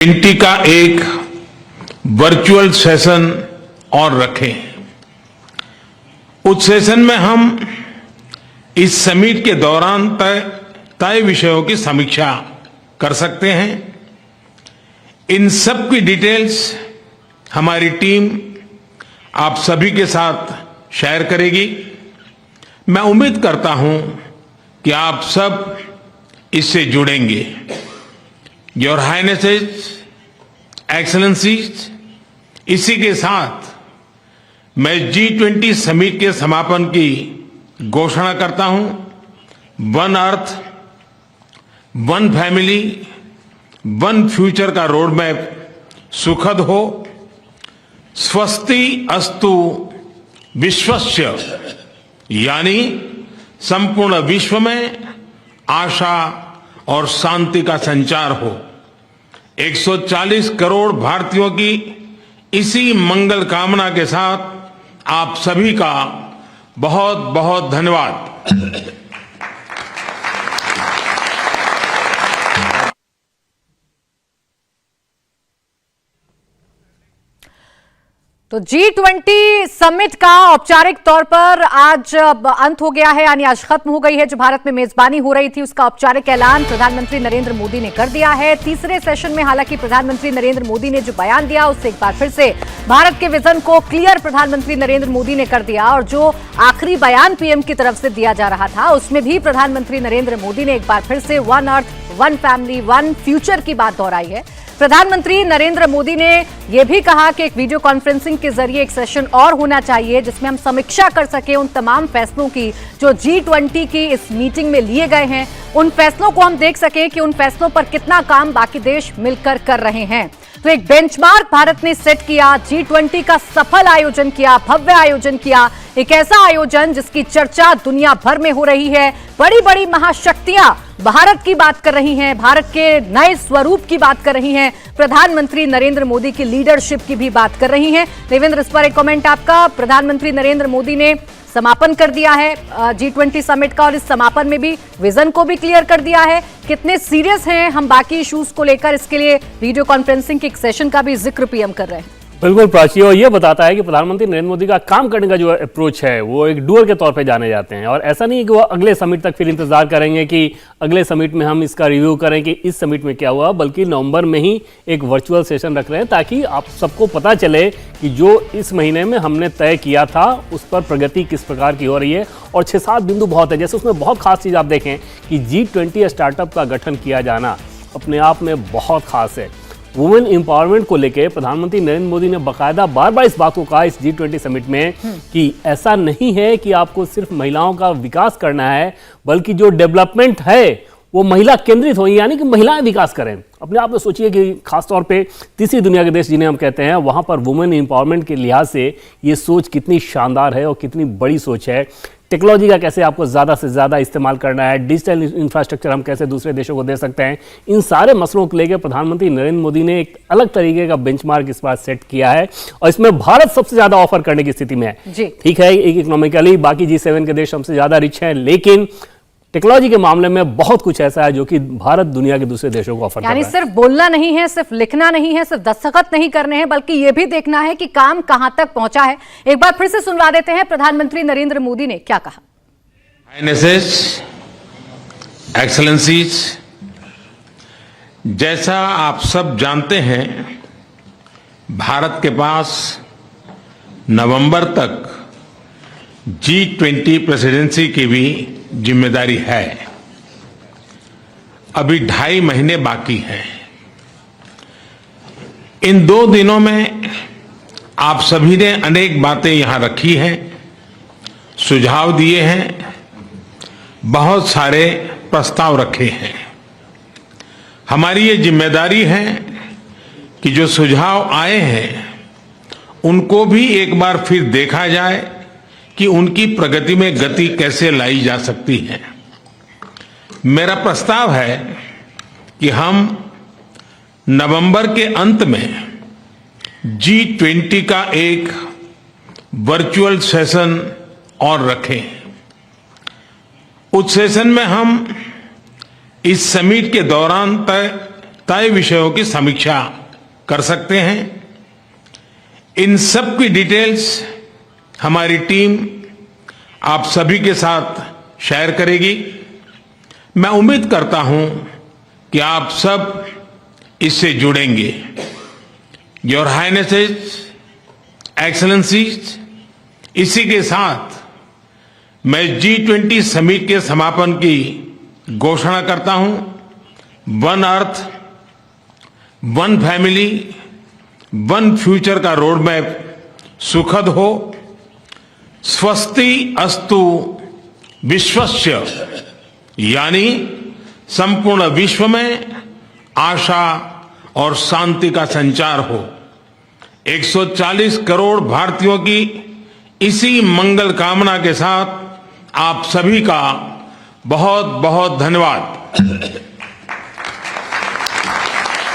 G20 का एक virtual session और रखें। उस सेशन में हम इस समिट के दौरान तय विषयों की समीक्षा कर सकते हैं। इन सब की डिटेल्स हमारी टीम आप सभी के साथ शेयर करेगी। मैं उम्मीद करता हूं कि आप सब इससे जुड़ेंगे। योर हाइनेसेस, एक्सेलेंसीज, इसी के साथ मैं G20 समिट के समापन की घोषणा करता हूं। One earth, one family, one future का रोड मैप सुखद हो। स्वस्ति अस्तु विश्वस्य, यानी संपूर्ण विश्व में आशा और शांति का संचार हो। 140 करोड़ भारतीयों की इसी मंगल कामना के साथ आप सभी का बहुत बहुत धन्यवाद। तो G20 समिट का औपचारिक तौर पर आज अंत हो गया है, यानी आज खत्म हो गई है। जो भारत में मेजबानी हो रही थी उसका औपचारिक ऐलान प्रधानमंत्री नरेंद्र मोदी ने कर दिया है। तीसरे सेशन में हालांकि प्रधानमंत्री नरेंद्र मोदी ने जो बयान दिया उससे एक बार फिर से भारत के विजन को क्लियर प्रधानमंत्री नरेंद्र मोदी ने कर दिया। और जो आखिरी बयान पीएम की तरफ से दिया जा रहा था उसमें भी प्रधानमंत्री नरेंद्र मोदी ने एक बार फिर से one earth, one family, one future की बात दोहराई है। प्रधानमंत्री नरेंद्र मोदी ने यह भी कहा कि एक वीडियो कॉन्फ्रेंसिंग के जरिए एक सेशन और होना चाहिए जिसमें हम समीक्षा कर सके उन तमाम फैसलों की जो G20 की इस मीटिंग में लिए गए हैं। उन फैसलों को हम देख सके कि उन फैसलों पर कितना काम बाकी देश मिलकर कर रहे हैं। तो एक बेंचमार्क भारत ने सेट किया। G20 का सफल आयोजन किया, भव्य आयोजन किया, एक ऐसा आयोजन जिसकी चर्चा दुनिया भर में हो रही है। बड़ी बड़ी महाशक्तियां भारत की बात कर रही हैं, भारत के नए स्वरूप की बात कर रही हैं, प्रधानमंत्री नरेंद्र मोदी की लीडरशिप की भी बात कर रही हैं। देवेंद्र, इस पर एक कमेंट आपका। प्रधानमंत्री नरेंद्र मोदी ने समापन कर दिया है G20 समिट का और इस समापन में भी विजन को भी क्लियर कर दिया है। कितने सीरियस हैं हम बाकी इश्यूज को लेकर, इसके लिए वीडियो कॉन्फ्रेंसिंग के एक सेशन का भी जिक्र पीएम कर रहे हैं। बिल्कुल प्राची, और ये बताता है कि प्रधानमंत्री नरेंद्र मोदी का काम करने का जो अप्रोच है वो एक डूअर के तौर पे जाने जाते हैं। और ऐसा नहीं है कि वो अगले समिट तक फिर इंतजार करेंगे कि अगले समिट में हम इसका रिव्यू करें कि इस समिट में क्या हुआ, बल्कि नवंबर में ही एक वर्चुअल सेशन रख रहे हैं ताकि आप सबको पता चले कि जो इस महीने में हमने तय किया था उस पर प्रगति किस प्रकार की हो रही है। और 6-7 बिंदु बहुत है। जैसे उसमें बहुत खास चीज़ आप देखें कि G20 स्टार्टअप का गठन किया जाना अपने आप में बहुत खास है। वुमेन एम्पावरमेंट को लेकर प्रधानमंत्री नरेंद्र मोदी ने बाकायदा बार बार इस बात को कहा इस G20 समिट में कि ऐसा नहीं है कि आपको सिर्फ महिलाओं का विकास करना है, बल्कि जो डेवलपमेंट है वो महिला केंद्रित हो, यानी कि महिलाएं विकास करें। अपने आप में सोचिए कि खासतौर पे तीसरी दुनिया के देश जिन्हें हम कहते हैं वहां पर वुमेन एम्पावरमेंट के लिहाज से ये सोच कितनी शानदार है और कितनी बड़ी सोच है। टेक्नोलॉजी का कैसे आपको ज़्यादा से ज़्यादा इस्तेमाल करना है, डिजिटल इंफ्रास्ट्रक्चर हम कैसे दूसरे देशों को दे सकते हैं, इन सारे मसलों को लेकर प्रधानमंत्री नरेंद्र मोदी ने एक अलग तरीके का बेंचमार्क इस बार सेट किया है। और इसमें भारत सबसे ज़्यादा ऑफर करने की स्थिति में है। ठीक है, इकोनॉमिकली बाकी G7 के देश हमसे ज़्यादा रिच हैं, लेकिन टेक्नोलॉजी के मामले में बहुत कुछ ऐसा है जो कि भारत दुनिया के दूसरे देशों को ऑफर कर रहा है। यानी सिर्फ बोलना नहीं है, सिर्फ लिखना नहीं है, सिर्फ दस्तखत नहीं करने हैं, बल्कि यह भी देखना है कि काम कहां तक पहुंचा है। एक बार फिर से सुनवा देते हैं प्रधानमंत्री नरेंद्र मोदी ने क्या कहा। हाइनेसेस, एक्सेलेंसीज, जैसा आप सब जानते हैं भारत के पास नवंबर तक G20 प्रेसिडेंसी की भी जिम्मेदारी है। अभी 2.5 महीने बाकी हैं। इन 2 दिनों में आप सभी ने अनेक बातें यहां रखी हैं, सुझाव दिए हैं, बहुत सारे प्रस्ताव रखे हैं। हमारी ये जिम्मेदारी है कि जो सुझाव आए हैं उनको भी एक बार फिर देखा जाए कि उनकी प्रगति में गति कैसे लाई जा सकती है। मेरा प्रस्ताव है कि हम नवंबर के अंत में G20 का एक वर्चुअल सेशन और रखें। उस सेशन में हम इस समिट के दौरान तय विषयों की समीक्षा कर सकते हैं। इन सब की डिटेल्स हमारी टीम आप सभी के साथ शेयर करेगी। मैं उम्मीद करता हूं कि आप सब इससे जुड़ेंगे। योर हाइनेसेस, एक्सेलेंसीज, इसी के साथ मैं G20 समिट के समापन की घोषणा करता हूं। One earth, one family, one future का रोड मैप सुखद हो। स्वस्ति अस्तु विश्वस्य, यानी संपूर्ण विश्व में आशा और शांति का संचार हो। 140 करोड़ भारतीयों की इसी मंगल कामना के साथ आप सभी का बहुत बहुत धन्यवाद।